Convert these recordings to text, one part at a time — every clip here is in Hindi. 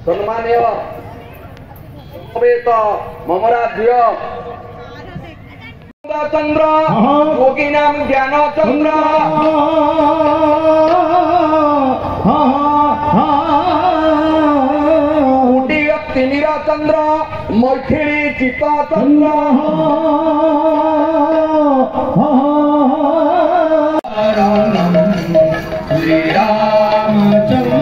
सम्मानीय ममरा झियो चंद्र योगी नाम ज्ञान चंद्र कोटि तीनिर चंद्र मैथिली चित चंद्र श्री रामचंद्र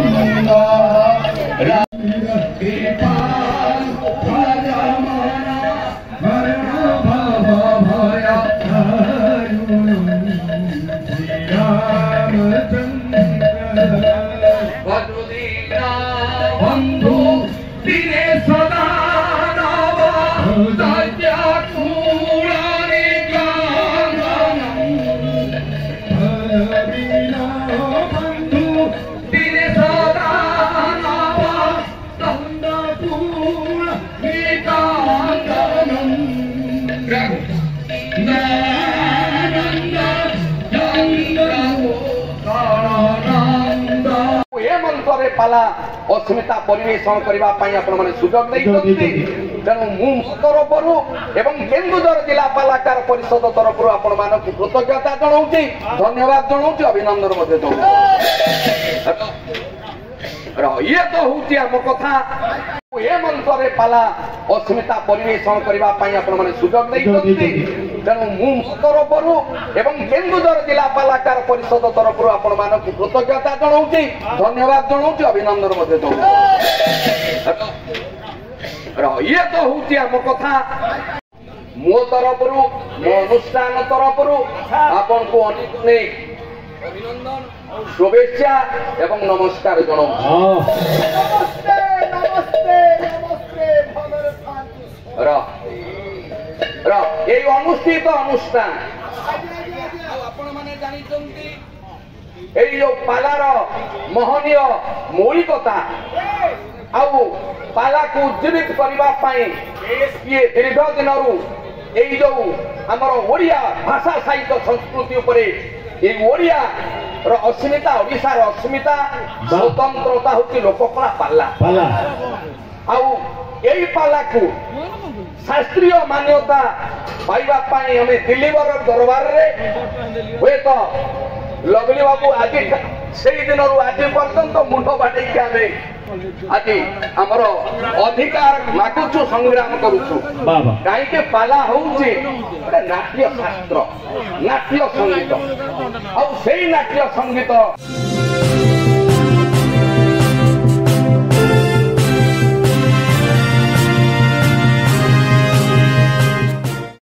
बंधु दिने सदा पाला अस्मिता परिवेशन करने सुजोग तेणु तरफ एवं केन्दुझर जिला पालाकार परिषद तरफ आपण मानक कृतज्ञता जनाऊँ धन्यवाद जनाऊँ अभिनंदन ये तो हूँ आम कथा ये मंच पाला अस्मिता परिवेशन करने सुजोग तेणु तरफ एवं केन्दुझर जिला पालाकार परिषद तरफ आपण मानक कृतज्ञता जनाऊँ धन्यवाद जनाऊँ अभिनंदन ये तो हूँ आम कथा मो तरफ मो अनुष्ठान तरफ आपन को अनेक अभिनंदन शुभेच्छा एवं नमस्कार जनाऊँ। अनुष्ठित अनुष्ठान जो पालार महनीय मौलिकता आउ पाला को उज्जीवित करने ये दीर्घ दिन जो आमर ओडिया भाषा साहित्य संस्कृति उपरे ये ओडिया अस्मिता ओडिशार अस्मिता स्वतंत्रता होती लोककला पाला आउ यही पाला को शास्त्रीय मान्यता पाइबा पाई हमें दिल्ली दरबार रे हुए तो लवली बाबू आज से दिन आज पर्यंत मुंड बाटे आज आमर अधिकार मागुचु संग्राम करुचु कहीं पाला होउची नाट्य शास्त्र नाट्य संगीत और नाट्य संगीत